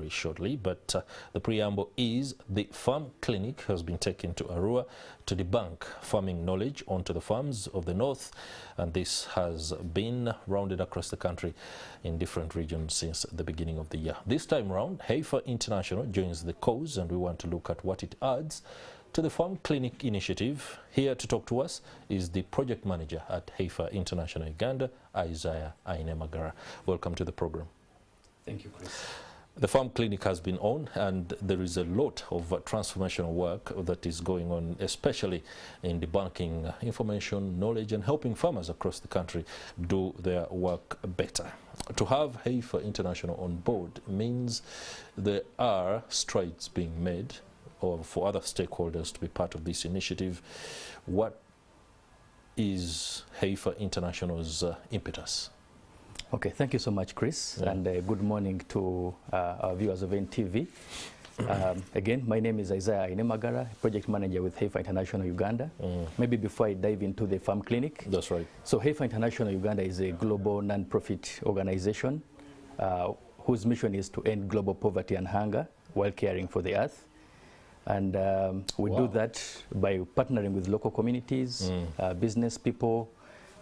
very shortly, but the preamble is the farm clinic has been taken to Arua to debunk farming knowledge onto the farms of the north, and this has been rounded across the country in different regions since the beginning of the year. This time round, Heifer International joins the cause, and we want to look at what it adds to the Farm Clinic initiative. Here to talk to us is the project manager at Heifer International Uganda, Isaiah Ainemagara. Welcome to the program. Thank you, Chris. The Farm Clinic has been on, and there is a lot of transformational work that is going on, especially in debunking information, knowledge, and helping farmers across the country do their work better. To have Heifer International on board means there are strides being made, or for other stakeholders to be part of this initiative. What is Heifer International's impetus? Okay, thank you so much, Chris, and good morning to our viewers of NTV. Again, my name is Isaiah Ainemagara, project manager with Heifer International Uganda. Maybe before I dive into the farm clinic. That's right. So Heifer International Uganda is a global non-profit organization whose mission is to end global poverty and hunger while caring for the earth. And we do that by partnering with local communities, business people,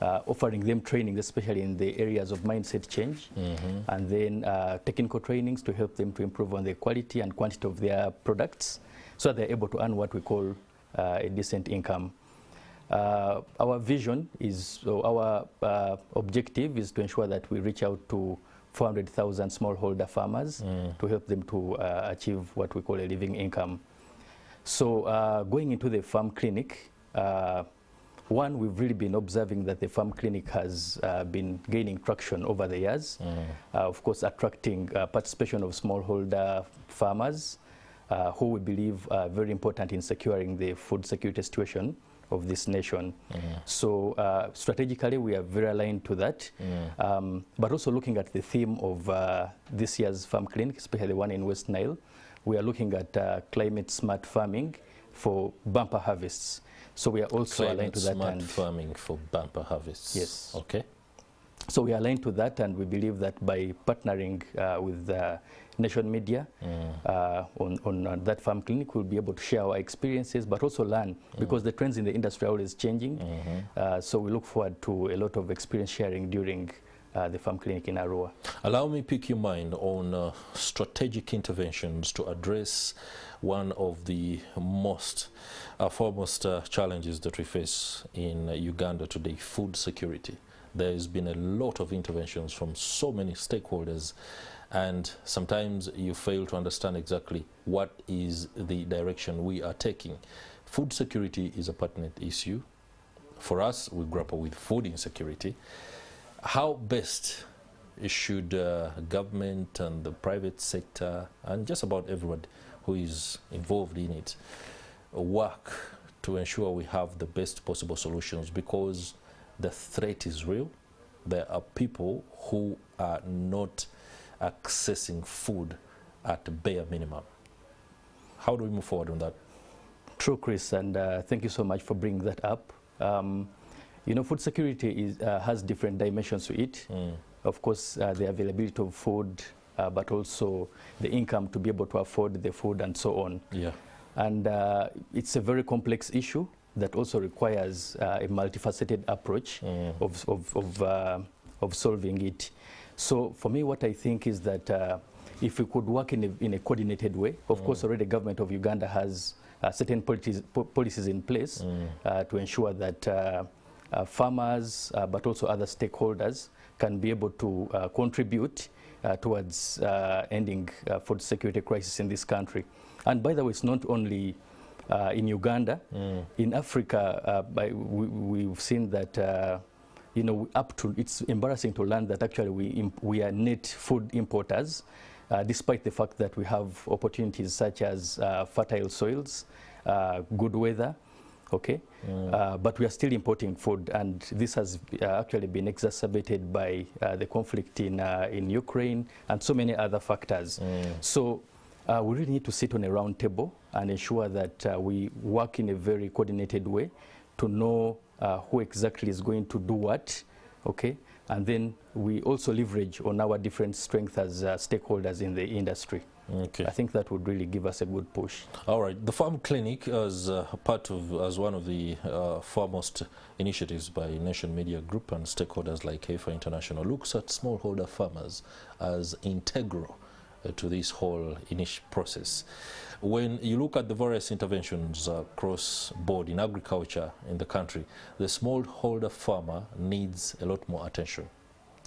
offering them training, especially in the areas of mindset change, and then technical trainings to help them to improve on the quality and quantity of their products so that they're able to earn what we call a decent income. Our vision is, our objective is to ensure that we reach out to 400,000 smallholder farmers to help them to achieve what we call a living income. So going into the farm clinic, one, we've really been observing that the farm clinic has been gaining traction over the years. Of course, attracting participation of smallholder farmers who we believe are very important in securing the food security situation of this nation. So strategically, we are very aligned to that. But also looking at the theme of this year's farm clinic, especially the one in West Nile, we are looking at climate smart farming for bumper harvests. So we are also aligned to that. Smart farming for bumper harvests. Yes. Okay. So we are aligned to that, and we believe that by partnering with Nation Media on that farm clinic, we'll be able to share our experiences, but also learn, because the trends in the industry are always changing. So we look forward to a lot of experience sharing during the farm clinic in Arua. Allow me pick your mind on strategic interventions to address one of the foremost challenges that we face in Uganda today, food security. There has been a lot of interventions from so many stakeholders, and sometimes you fail to understand exactly what is the direction we are taking. Food security is a pertinent issue. For us, we grapple with food insecurity. How best should government and the private sector and just about everyone who is involved in it work to ensure we have the best possible solutions, because the threat is real? There are people who are not accessing food at bare minimum. How do we move forward on that? True, Chris, and thank you so much for bringing that up. You know, food security has different dimensions to it. Of course, the availability of food, but also the income to be able to afford the food and so on. Yeah. And it's a very complex issue that also requires a multifaceted approach of solving it. So for me, what I think is that if we could work in a coordinated way, of course, already the government of Uganda has certain policies in place to ensure that farmers, but also other stakeholders can be able to contribute towards ending food security crisis in this country. And by the way, it's not only in Uganda. In Africa, we've seen that, you know, it's embarrassing to learn that actually we are net food importers, despite the fact that we have opportunities such as fertile soils, good weather, okay? But we are still importing food, and this has actually been exacerbated by the conflict in Ukraine and so many other factors. So we really need to sit on a round table and ensure that we work in a very coordinated way to know who exactly is going to do what, okay? And then we also leverage on our different strengths as stakeholders in the industry. Okay. I think that would really give us a good push. All right. The Farm Clinic, as as one of the foremost initiatives by Nation Media Group and stakeholders like HEFA International, looks at smallholder farmers as integral to this whole process. When you look at the various interventions across board in agriculture in the country, the smallholder farmer needs a lot more attention.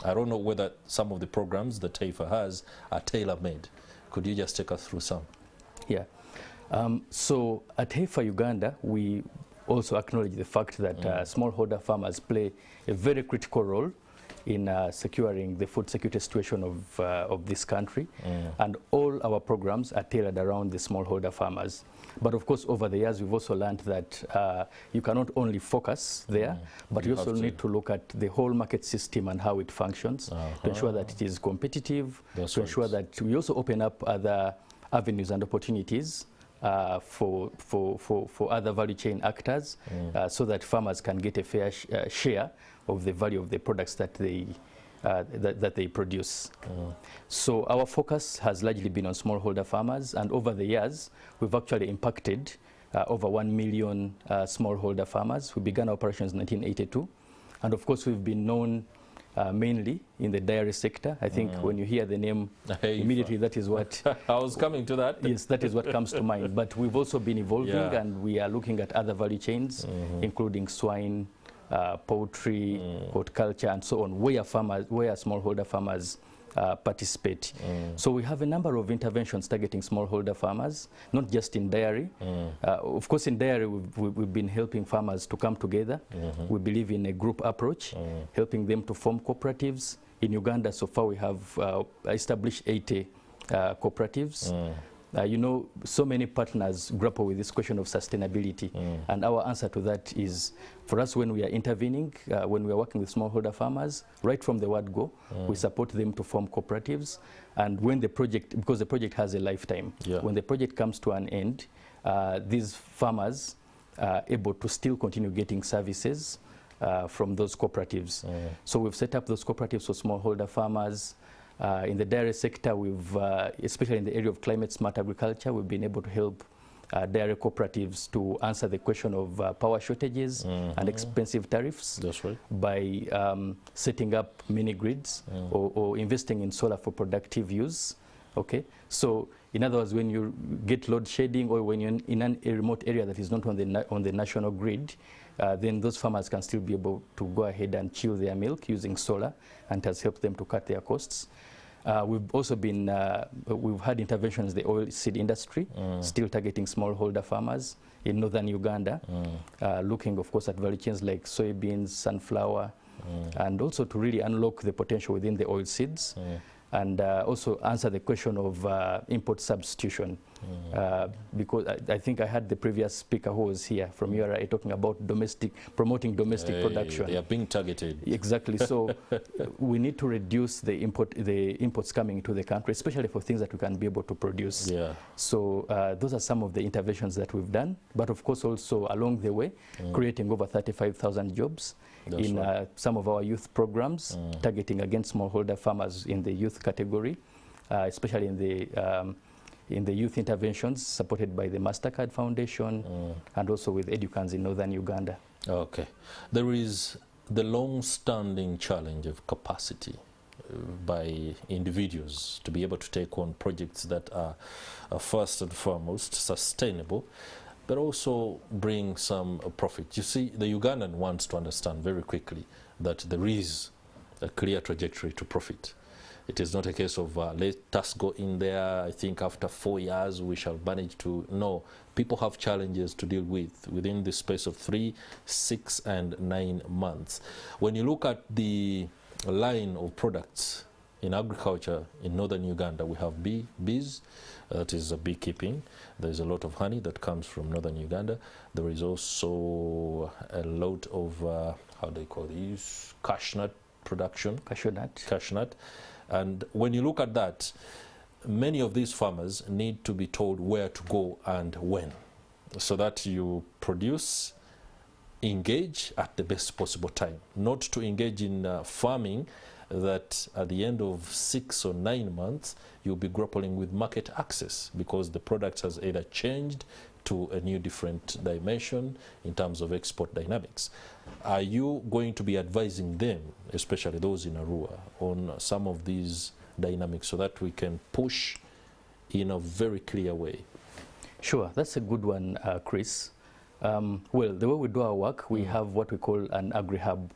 I don't know whether some of the programs that HEFA has are tailor-made. Could you just take us through some? Yeah. So at HEFA Uganda, we also acknowledge the fact that smallholder farmers play a very critical role in securing the food security situation of this country. And all our programs are tailored around the smallholder farmers. But of course, over the years, we've also learned that you cannot only focus there, but you also need to look at the whole market system and how it functions to ensure that it is competitive, to ensure that we also open up other avenues and opportunities for other value chain actors so that farmers can get a fair share of the value of the products that they produce. So our focus has largely been on smallholder farmers, and over the years we've actually impacted over 1 million smallholder farmers. We began operations in 1982, and of course we've been known mainly in the dairy sector. I think when you hear the name, immediately that is what... I was coming to that. Yes, that is what comes to mind. But we've also been evolving, and we are looking at other value chains, including swine, poultry, horticulture, and so on, where smallholder farmers participate. So we have a number of interventions targeting smallholder farmers, not just in dairy. Of course, in dairy, we've been helping farmers to come together. We believe in a group approach, helping them to form cooperatives. In Uganda, so far, we have established 80 cooperatives. You know, so many partners grapple with this question of sustainability, and our answer to that is, for us, when we are intervening, when we are working with smallholder farmers, right from the word go, we support them to form cooperatives, and when the project, because the project has a lifetime, when the project comes to an end, these farmers are able to still continue getting services from those cooperatives. So we've set up those cooperatives for smallholder farmers. In the dairy sector, we've, especially in the area of climate smart agriculture, we've been able to help dairy cooperatives to answer the question of power shortages and expensive tariffs. That's right. By setting up mini grids or investing in solar for productive use. Okay, so in other words, when you get load shedding or when you're in a remote area that is not on the national grid, then those farmers can still be able to go ahead and chill their milk using solar, and has helped them to cut their costs. We've also been, we've had interventions in the oilseed industry, still targeting smallholder farmers in northern Uganda, looking, of course, at value chains like soybeans, sunflower, and also to really unlock the potential within the oilseeds, and also answer the question of import substitution. Because I think I had the previous speaker who was here from URA talking about promoting domestic production. They are being targeted. Exactly. So we need to reduce the imports coming into the country, especially for things that we can be able to produce. So those are some of the interventions that we've done. But of course, also along the way, creating over 35,000 jobs. That's in some of our youth programs, targeting against smallholder farmers in the youth category, especially in the youth interventions supported by the MasterCard Foundation and also with Educans in northern Uganda. Okay. There is the long-standing challenge of capacity by individuals to be able to take on projects that are first and foremost sustainable, but also bring some profit. You see, the Ugandan wants to understand very quickly that there is a clear trajectory to profit. It is not a case of let us go in there, I think after 4 years we shall manage to. No, people have challenges to deal with within the space of 3, 6, and 9 months. When you look at the line of products in agriculture in northern Uganda, we have bees, that is beekeeping. There's a lot of honey that comes from northern Uganda. There is also a lot of, how do you call these, cashew nut production. Cashew nut. And when you look at that, many of these farmers need to be told where to go and when, so that you produce, engage at the best possible time, not to engage in farming that at the end of 6 or 9 months, you'll be grappling with market access because the product has either changed to a new different dimension in terms of export dynamics. Are you going to be advising them, especially those in Arua, on some of these dynamics so that we can push in a very clear way? Sure, that's a good one, Chris. Well, the way we do our work, we have what we call an agri-hub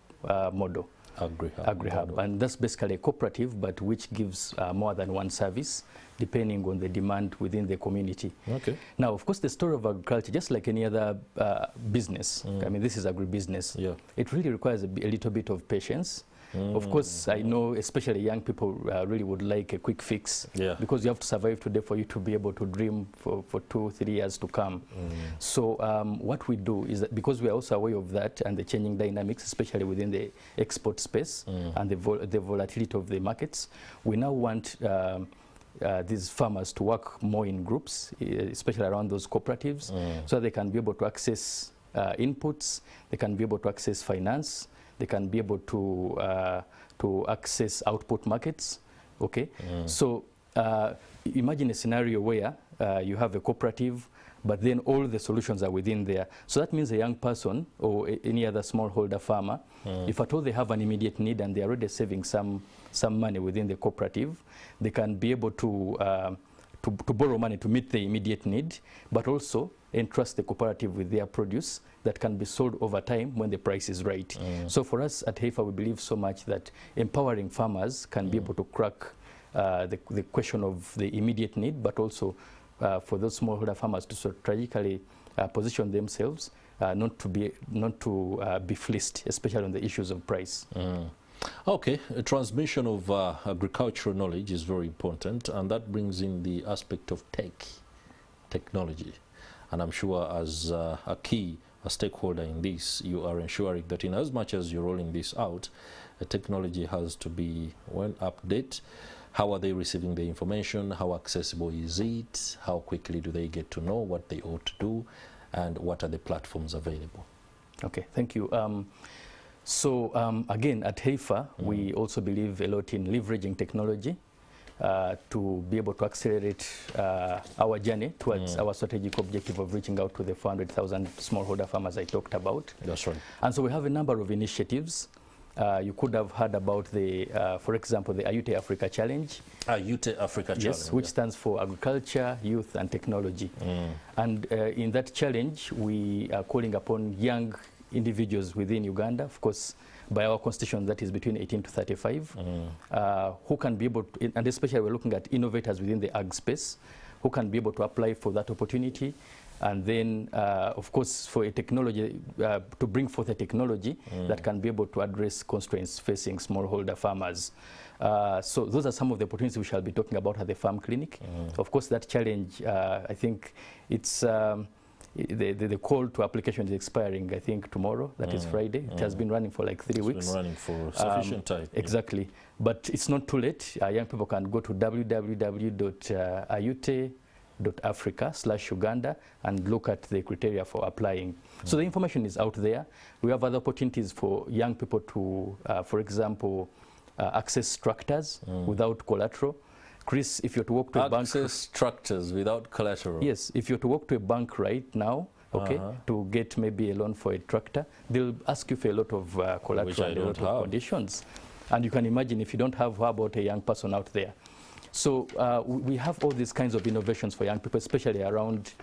model. Agri-hub, and that's basically a cooperative, but which gives more than one service, depending on the demand within the community. Okay. Now, of course, the story of agriculture, just like any other business, I mean, this is agribusiness. Yeah. It really requires a little bit of patience. Of course, I know especially young people really would like a quick fix, because you have to survive today for you to be able to dream for 2-3 years to come. So what we do is that because we are also aware of that and the changing dynamics, especially within the export space and the volatility of the markets, we now want these farmers to work more in groups, especially around those cooperatives, so they can be able to access inputs, they can be able to access finance, they can be able to access output markets. Okay, so imagine a scenario where you have a cooperative, but then all the solutions are within there. So that means a young person or any other smallholder farmer, if at all they have an immediate need and they're already saving some money within the cooperative, they can be able to borrow money to meet the immediate need, but also entrust the cooperative with their produce that can be sold over time when the price is right. So for us at HEIFA, we believe so much that empowering farmers can be able to crack the question of the immediate need, but also for those smallholder farmers to strategically position themselves not to be fleeced, especially on the issues of price. Okay, a transmission of agricultural knowledge is very important, and that brings in the aspect of technology. And I'm sure as a stakeholder in this, you are ensuring that in as much as you're rolling this out, the technology has to be updated. How are they receiving the information? How accessible is it? How quickly do they get to know what they ought to do? And what are the platforms available? Okay, thank you. Again, at HEIFA, we also believe a lot in leveraging technology to be able to accelerate our journey towards our strategic objective of reaching out to the 400,000 smallholder farmers I talked about. That's right. And so we have a number of initiatives. You could have heard about for example, the At Africa Challenge. At Africa Challenge. Yes, which stands for Agriculture, Youth and Technology. And in that challenge, we are calling upon young individuals within Uganda, of course, by our constitution, that is between 18 to 35, who can be able to, and especially we're looking at innovators within the ag space, who can be able to apply for that opportunity. And then, of course, for a technology, to bring forth a technology that can be able to address constraints facing smallholder farmers. So those are some of the opportunities we shall be talking about at the farm clinic. Of course, that challenge, I think it's, the call to application is expiring, I think, tomorrow. That is Friday. It has been running for like 3 weeks. It's been running for sufficient time. Exactly. But it's not too late. Young people can go to www.ayute.africa/Uganda and look at the criteria for applying. So the information is out there. We have other opportunities for young people to, for example, access tractors without collateral. Chris, if you're to walk to a bank... Access tractors without collateral. Yes, if you're to walk to a bank right now, okay, to get maybe a loan for a tractor, they'll ask you for a lot of collateral and a lot of conditions. And you can imagine if you don't have, how about a young person out there? So we have all these kinds of innovations for young people, especially around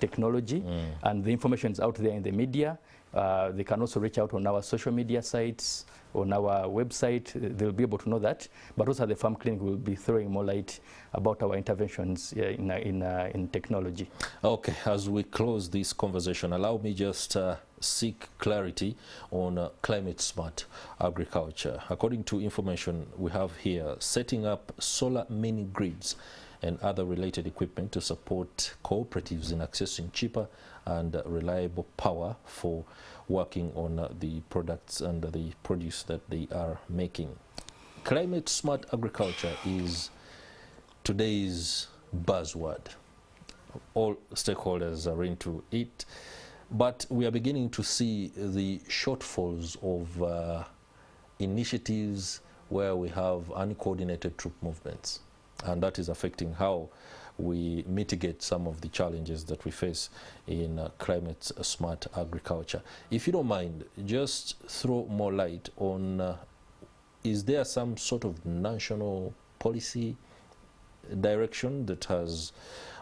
technology, and the information is out there in the media. They can also reach out on our social media sites, on our website. They'll be able to know that. But also at the farm clinic, we'll be throwing more light about our interventions in technology. Okay, as we close this conversation, allow me just seek clarity on climate smart agriculture. According to information we have here, setting up solar mini grids and other related equipment to support cooperatives in accessing cheaper and reliable power for working on the products and the produce that they are making. Climate smart agriculture is today's buzzword. All stakeholders are into it, but we are beginning to see the shortfalls of initiatives where we have uncoordinated troop movements, and that is affecting how we mitigate some of the challenges that we face in climate smart agriculture. If you don't mind, just throw more light on is there some sort of national policy direction that has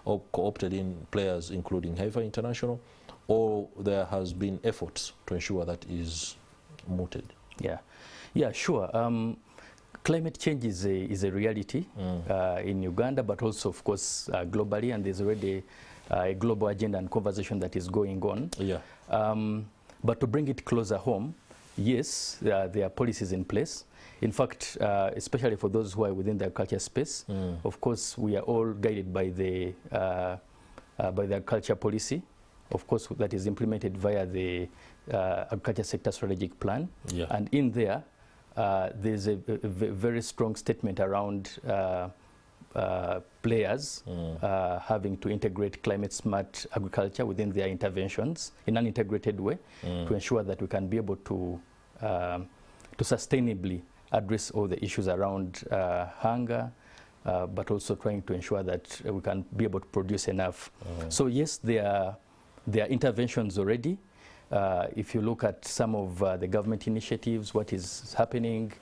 co-opted in players including Heifer International, or there has been efforts to ensure that is mooted? Yeah, sure. Climate change is a reality in Uganda, but also, of course, globally, and there's already a global agenda and conversation that is going on. Yeah. But to bring it closer home, yes, there are policies in place. In fact, especially for those who are within the agriculture space, of course, we are all guided by the agriculture policy, of course, that is implemented via the agriculture sector strategic plan. Yeah. And in there, there's a very strong statement around players having to integrate climate smart agriculture within their interventions in an integrated way to ensure that we can be able to sustainably address all the issues around hunger, but also trying to ensure that we can be able to produce enough. So yes, there are interventions already. If you look at some of the government initiatives, what is happening,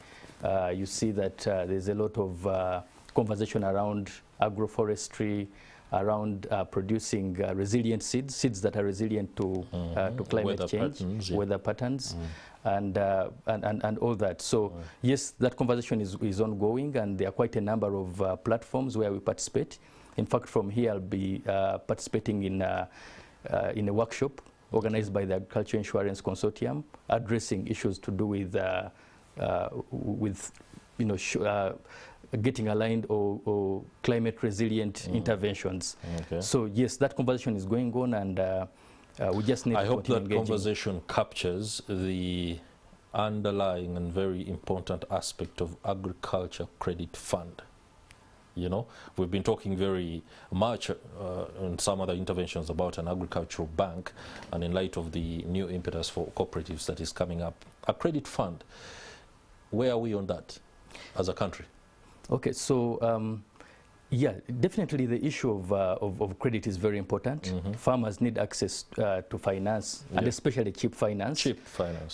you see that there's a lot of conversation around agroforestry, around producing resilient seeds that are resilient to climate change, weather patterns, and all that. So yes, that conversation is ongoing, and there are quite a number of platforms where we participate. In fact, from here I'll be participating in a workshop organized by the Agriculture Insurance Consortium, addressing issues to do with getting aligned or climate resilient interventions. Okay. So yes, that conversation is going on, and we just need to continue engaging. I hope that conversation captures the underlying and very important aspect of agriculture credit fund. You know, we've been talking very much in some other interventions about an agricultural bank, and in light of the new impetus for cooperatives that is coming up, a credit fund. Where are we on that as a country? Okay, so yeah, definitely the issue of credit is very important. Farmers need access to finance, and especially cheap finance,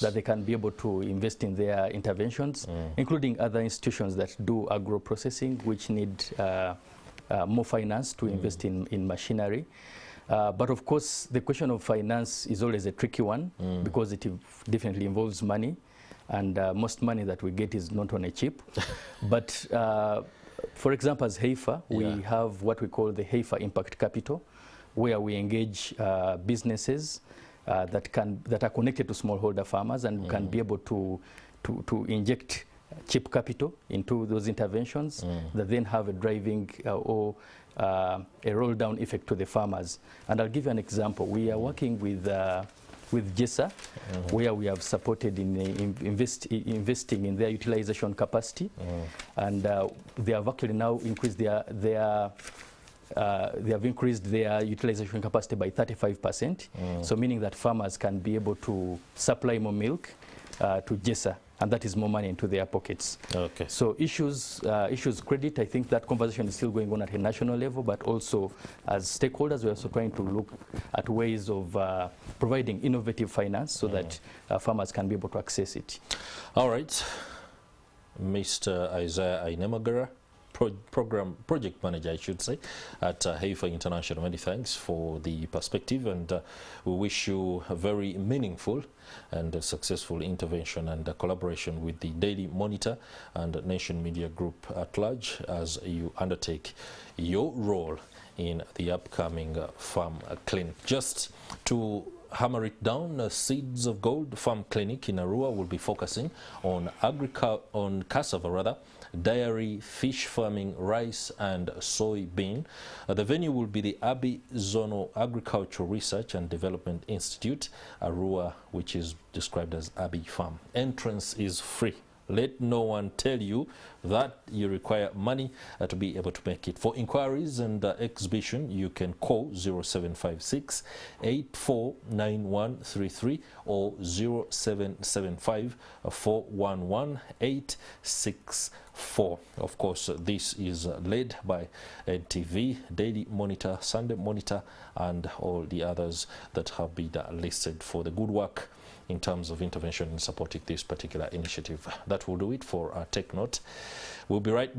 that they can be able to invest in their interventions, including other institutions that do agro-processing, which need more finance to invest in machinery. But of course, the question of finance is always a tricky one, because it definitely involves money, and most money that we get is not on a cheap. But for example, as Heifer, we have what we call the Heifer Impact Capital, where we engage businesses that are connected to smallholder farmers, and can be able to inject cheap capital into those interventions that then have a driving or a roll-down effect to the farmers. And I'll give you an example. We are working with JESA, where we have supported in investing in their utilization capacity, and they have actually now increased they have increased their utilization capacity by 35%. So meaning that farmers can be able to supply more milk to JESA, and that is more money into their pockets. Okay. So issues credit, I think that conversation is still going on at a national level, but also as stakeholders, we're also trying to look at ways of providing innovative finance so that farmers can be able to access it. All right. Mr. Isaiah Ainemagara, project manager, I should say, at Heifer International. Many thanks for the perspective, and we wish you a very meaningful and successful intervention and collaboration with the Daily Monitor and Nation Media Group at large as you undertake your role in the upcoming farm clinic. Just to hammer it down, Seeds of Gold Farm Clinic in Arua will be focusing on cassava, dairy, fish farming, rice and soybean. The venue will be the Abbey Zonal Agricultural Research and Development Institute, Arua, which is described as Abbey Farm. Entrance is free. Let no one tell you that you require money to be able to make it. For inquiries and exhibition, you can call 0756 849133 or 0775 411 864. Of course, this is led by NTV, Daily Monitor, Sunday Monitor, and all the others that have been listed for the good work in terms of intervention in supporting this particular initiative. That will do it for our Tech Note. We'll be right back.